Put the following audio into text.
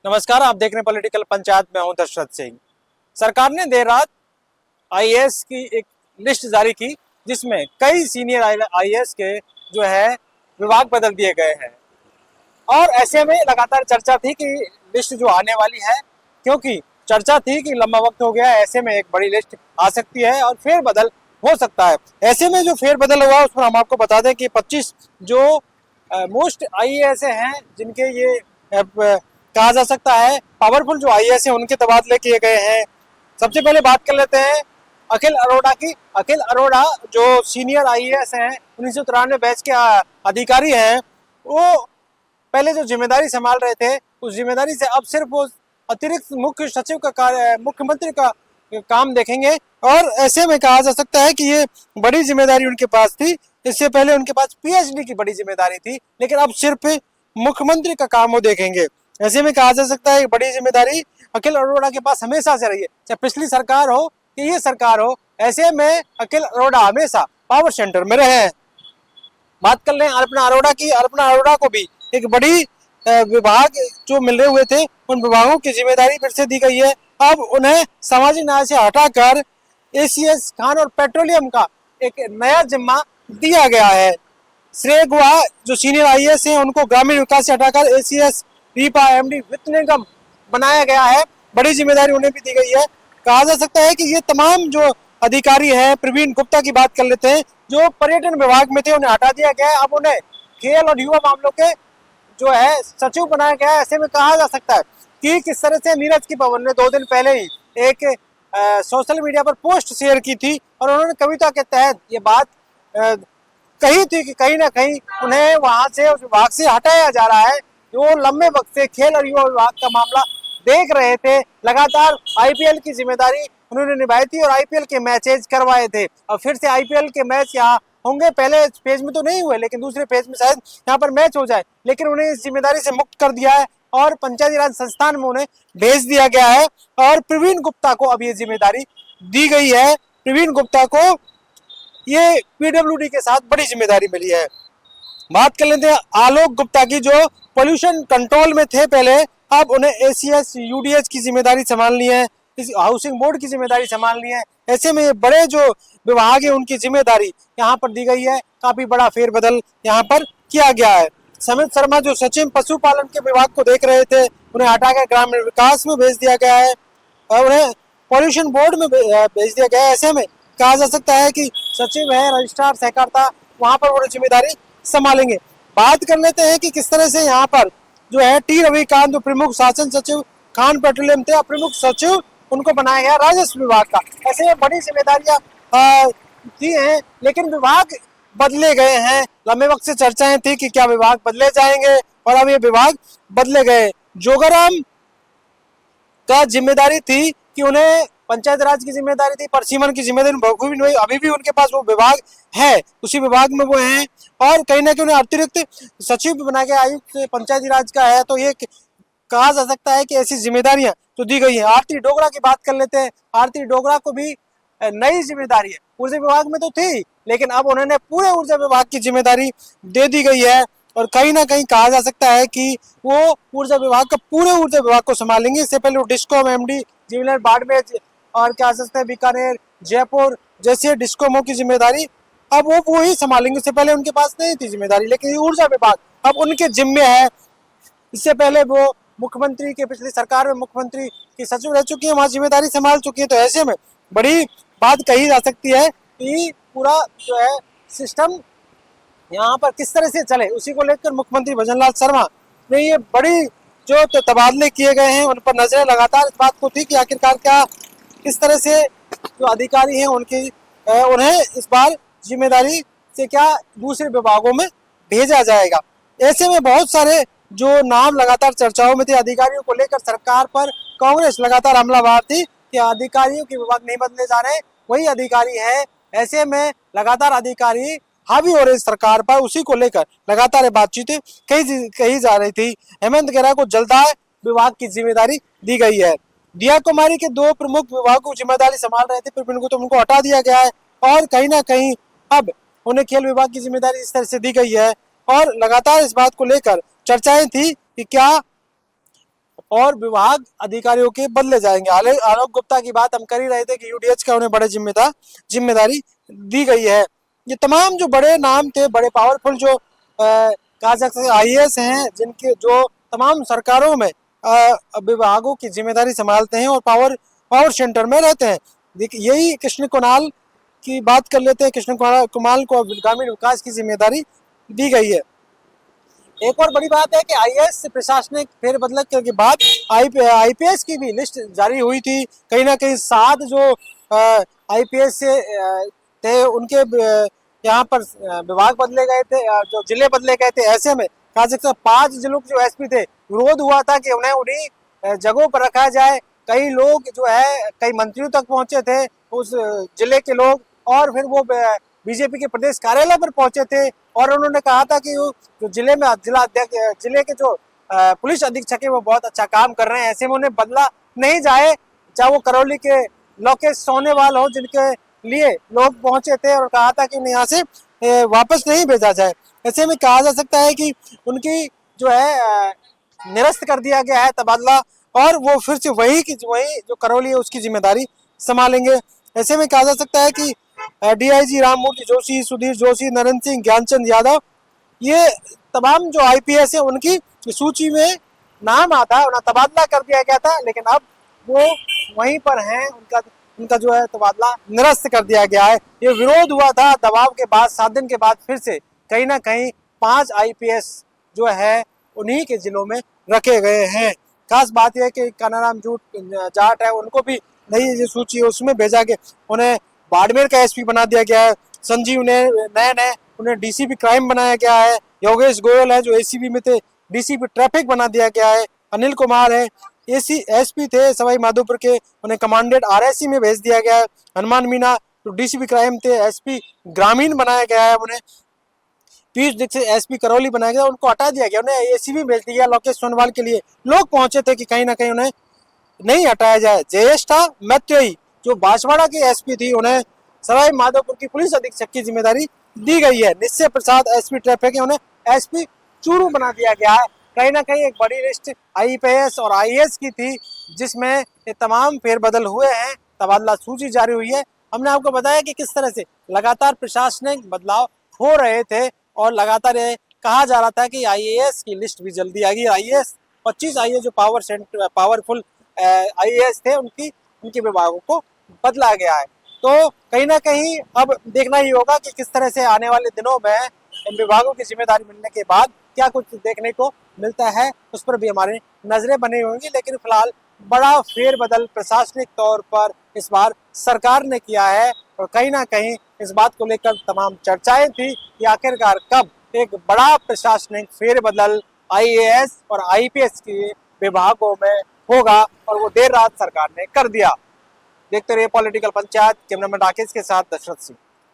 नमस्कार, आप देख रहे हैं पॉलिटिकल पंचायत में हूं दशरथ सिंह। सरकार ने देर रात आईएएस की एक लिस्ट जारी की जिसमें कई सीनियर आईएएस के जो है विभाग बदल दिए गए हैं और ऐसे में लगातार चर्चा थी कि लिस्ट जो आने वाली है, क्योंकि चर्चा थी कि लंबा वक्त हो गया है, ऐसे में एक बड़ी लिस्ट आ सकती है और फेरबदल हो सकता है। ऐसे में जो फेरबदल हुआ उस पर हम आपको बता दें कि 25 जो मोस्ट आईएएस हैं जिनके ये कहा जा सकता है पावरफुल जो आईएएस है उनके तबादले किए गए हैं। सबसे पहले बात कर लेते हैं अखिल अरोड़ा की। अखिल अरोड़ा जो सीनियर आईएएस हैं, 1993 बैच के अधिकारी हैं, वो पहले जो जिम्मेदारी संभाल रहे थे उस जिम्मेदारी से अब सिर्फ वो अतिरिक्त मुख्य सचिव का कार्य, मुख्यमंत्री का काम देखेंगे। और ऐसे में कहा जा सकता है कि ये बड़ी जिम्मेदारी उनके पास थी। इससे पहले उनके पास पीएचडी की बड़ी जिम्मेदारी थी, लेकिन अब सिर्फ मुख्यमंत्री का काम वो देखेंगे। ऐसे में कहा जा सकता है बड़ी जिम्मेदारी अखिल अरोड़ा के पास हमेशा से रही है, चाहे पिछली सरकार हो कि ये सरकार हो। ऐसे में अखिल अरोड़ा हमेशा पावर सेंटर में रहे हैं। बात कर लें अल्पना अरोड़ा की। अल्पना अरोड़ा को भी एक बड़ी विभाग जो मिल रहे हुए थे उन विभागों की जिम्मेदारी फिर से दी गई है। अब उन्हें सामाजिक न्याय से हटाकर एसीएस खान और पेट्रोलियम का एक नया जिम्मा दिया गया है। श्रेय गुहा जो सीनियर आईएएस हैं उनको ग्रामीण विकास से हटाकर एसीएस रीपा एमडी वित्त निगम बनाया गया है। बड़ी जिम्मेदारी उन्हें भी दी गई है। कहा जा सकता है कि ये तमाम जो अधिकारी हैं, प्रवीण गुप्ता की बात कर लेते हैं, जो पर्यटन विभाग में थे उन्हें हटा दिया गया है। अब उन्हें खेल और युवा मामलों के जो है सचिव बनाया गया है। ऐसे में कहा जा सकता है कि किस तरह से नीरज की पवन ने 2 दिन पहले ही एक सोशल मीडिया पर पोस्ट शेयर की थी और उन्होंने कविता के तहत ये बात कही थी कि कहीं ना कहीं उन्हें वहां से उस विभाग से हटाया जा रहा है। वो लंबे वक्त से खेल और युवा विभाग का मामला देख रहे थे। लगातार आईपीएल की जिम्मेदारी उन्होंने निभाई थी और आईपीएल के मैचेज करवाए थे। और फिर से आईपीएल के मैच यहाँ होंगे। पहले फेज में तो नहीं हुए, लेकिन दूसरे फेज में शायद यहाँ पर मैच हो जाए, लेकिन उन्हें इस जिम्मेदारी से मुक्त कर दिया है और पंचायती राज संस्थान में उन्हें भेज दिया गया है। और प्रवीण गुप्ता को अब ये जिम्मेदारी दी गई है। प्रवीण गुप्ता को ये पीडब्ल्यूडी के साथ बड़ी जिम्मेदारी मिली है। बात कर लेते हैं आलोक गुप्ता की, जो पोल्यूशन कंट्रोल में थे पहले, अब उन्हें एसीएस यूडीएच की जिम्मेदारी संभालनी है, इस हाउसिंग बोर्ड की जिम्मेदारी संभालनी है। ऐसे में ये बड़े जो विभाग है उनकी जिम्मेदारी यहाँ पर दी गई है। काफी बड़ा फेरबदल यहाँ पर किया गया है। समित शर्मा जो सचिव पशुपालन के विभाग को देख रहे थे उन्हें हटाकर ग्रामीण विकास में भेज दिया गया है और उन्हें पॉल्यूशन बोर्ड में भेज दिया गया है। ऐसे में कहा जा सकता है कि सचिव है, रजिस्ट्रार सहकारिता, वहां पर वो जिम्मेदारी संभालेंगे। बात कर लेते हैं कि किस तरह से यहाँ पर जो है टी रविकांत जो प्रमुख शासन सचिव खान पेट्रोलियम थे, प्रमुख सचिव उनको बनाया गया राजस्व विभाग का। ऐसे में बड़ी जिम्मेदारियां दी हैं, लेकिन विभाग बदले गए हैं। लंबे वक्त से चर्चाएं थी कि क्या विभाग बदले जाएंगे और अब ये विभाग बदले गए। जोगाराम का जिम्मेदारी थी कि उन्हें पंचायत राज की जिम्मेदारी थी, परसीमन की जिम्मेदारी बखूबी नहीं, अभी भी उनके पास वो विभाग है, उसी विभाग में वो हैं। और कहीं ना कहीं उन्हें अतिरिक्त सचिव भी बना के आयुक्त पंचायती राज का है। तो ये कहा जा सकता है कि ऐसी जिम्मेदारियां तो दी गई है। आरती डोगरा की बात कर लेते हैं। आरती डोगरा को भी नई जिम्मेदारी है। ऊर्जा विभाग में तो थी, लेकिन अब उन्होंने पूरे ऊर्जा विभाग की जिम्मेदारी दे दी गई है और कहीं ना कहीं कहा जा सकता है कि वो ऊर्जा विभाग का पूरे ऊर्जा विभाग को संभालेंगे। इससे पहले वो डिस्कॉम एमडी जिमिलर बाड़मेर और क्या सकते हैं बीकानेर, जयपुर जैसे डिस्कॉमों की जिम्मेदारी अब वो ही संभालेंगे। इससे पहले उनके पास नहीं थी जिम्मेदारी, लेकिन ऊर्जा विभाग अब उनके जिम्मे है। इससे पहले वो मुख्यमंत्री के पिछली सरकार में मुख्यमंत्री की सचिव रह चुकी है, वहां जिम्मेदारी संभाल चुकी है। तो ऐसे में बड़ी बात कही जा सकती है कि पूरा जो है सिस्टम यहाँ पर किस तरह से चले, उसी को लेकर मुख्यमंत्री भजनलाल शर्मा ने ये बड़ी जो तबादले किए गए हैं उन पर नजरें लगातार इस बात को थी कि आखिरकार क्या किस तरह से जो अधिकारी हैं उनकी उन्हें इस बार जिम्मेदारी से क्या दूसरे विभागों में भेजा जाएगा। ऐसे में बहुत सारे जो नाम लगातार चर्चाओं में थे अधिकारियों को लेकर, सरकार पर कांग्रेस लगातार हमलावर थी कि अधिकारियों के विभाग नहीं बदले जा रहे, वही अधिकारी है। ऐसे में लगातार अधिकारी हावी हो रहे सरकार पर, उसी को लेकर लगातार बातचीत कही जा रही थी। हेमंत खेरा को जलदाय विभाग की जिम्मेदारी दी गई है। दिया कुमारी के 2 प्रमुख विभागों की जिम्मेदारी संभाल रहे थे, फिर उनको हटा दिया गया है और कहीं ना कहीं अब उन्हें खेल विभाग की जिम्मेदारी इस तरह से दी गई है। और लगातार इस बात को लेकर चर्चाएं थी कि क्या और विभाग अधिकारियों के बदले जाएंगे। आलोक गुप्ता की बात हम कर ही रहे थे कि यूडीएच का उन्हें बड़े जिम्मेदारी दी गई है। ये तमाम जो बड़े नाम थे, बड़े पावरफुल जो कहा जा सकता है आईएएस हैं, जिनके जो तमाम सरकारों में विभागों की जिम्मेदारी संभालते हैं और पावर सेंटर में रहते हैं। देखिए यही कृष्ण कुणाल की बात कर लेते हैं। कृष्ण कुणाल को ग्रामीण विकास की जिम्मेदारी दी गई है। एक और बड़ी बात है कि आईएएस प्रशासनिक फेरबदल के बाद आईपीएस की भी लिस्ट जारी हुई थी। कहीं ना कहीं 7 जो आईपीएस से थे उनके यहाँ पर विभाग बदले गए थे, जो जिले बदले गए थे। ऐसे में कहा सकता है 5 जिलों के जो एसपी थे, विरोध हुआ था कि उन्हें उन्हीं जगहों पर रखा जाए। कई लोग जो है कई मंत्रियों तक पहुंचे थे उस जिले के लोग, और फिर वो बीजेपी के प्रदेश कार्यालय पर पहुंचे थे और उन्होंने कहा था कि जो जिले में जिले के जो पुलिस अधीक्षक है वो बहुत अच्छा काम कर रहे हैं, ऐसे में उन्हें बदला नहीं जाए। चाहे वो करौली के लोकेश सोनेवाल हो, जिनके लिए लोग पहुंचे थे और कहा था कि उन्हें यहाँ से वापस नहीं भेजा जाए। ऐसे में कहा जा सकता है कि उनकी जो है निरस्त कर दिया गया है तबादला, और वो फिर से वही जो करौली है उसकी जिम्मेदारी संभालेंगे। ऐसे में कहा जा सकता है कि डीआईजी राममूर्ति जोशी, सुधीर जोशी, नरेंद्र सिंह, ज्ञानचंद यादव, ये तमाम जो आईपीएस है उनकी सूची में नाम आता, उन्हें तबादला कर दिया गया था, लेकिन अब वो वहीं पर हैं। उनका जो है तबादला निरस्त कर दिया गया है। ये विरोध हुआ था दबाव के बाद, 7 दिन के बाद फिर से कहीं ना कहीं 5 आईपीएस जो है उन्हीं के जिलों में रखे गए हैं। खास बात यह है कि कानाराम जाट है, उनको भी नई जो सूची है उसमें भेजा गया। उन्हें बाड़मेर का एसपी बना दिया गया है। संजीव ने उन्हें डीसीपी क्राइम बनाया गया है। योगेश गोयल है जो एसीबी में थे, डीसीपी ट्रैफिक बना दिया गया है। अनिल कुमार है, एसपी थे सवाई माधोपुर के, उन्हें कमांडेंट आरएससी में भेज दिया गया है। हनुमान मीना जो डीसीपी क्राइम थे, एसपी ग्रामीण बनाया गया है उन्हें। पीयूष दीक्षित एसपी करौली बनाया गया, उनको हटा दिया गया, उन्हें एसीबी भेज दिया। लोकेश सोनवाल के लिए लोग पहुंचे थे कि कहीं ना कहीं उन्हें नहीं हटाया जाए। ज्येष्ठा मैत्रेयी जो बांसवाड़ा की एसपी थी, उन्हें सवाई माधोपुर की पुलिस अधीक्षक की जिम्मेदारी दी गई है। निश्चय प्रसाद एसपी ट्रैफिक है, उन्हें एसपी चूरू बना दिया गया है। कहीं ना कहीं एक बड़ी लिस्ट आईपीएस और आईएएस की थी, जिसमें ये तमाम फेरबदल हुए हैं, तबादला सूची जारी हुई है। हमने आपको बताया कि किस तरह से लगातार प्रशासनिक बदलाव हो रहे थे और लगातार ये कहा जा रहा था कि आईएएस की लिस्ट भी जल्दी आएगी। आईएएस 25 आईएएस जो पावरफुल आईएएस थे उनके विभागों को बदला गया है। तो कहीं ना कहीं अब देखना ही होगा कि किस तरह से आने वाले दिनों में इन विभागों की जिम्मेदारी मिलने के बाद क्या कुछ देखने को मिलता है, उस पर भी हमारी नजरें बनी होंगी। लेकिन फिलहाल बड़ा फेरबदल प्रशासनिक तौर पर इस बार सरकार ने किया है और कहीं ना कहीं इस बात को लेकर तमाम चर्चाएं थी कि आखिरकार कब एक बड़ा प्रशासनिक फेरबदल आईएएस और आईपीएस के विभागों में होगा, और वो देर रात सरकार ने कर दिया। देखते रहिए पॉलिटिकल पंचायत। कैमरामैन राकेश के साथ दशरथ सिंह।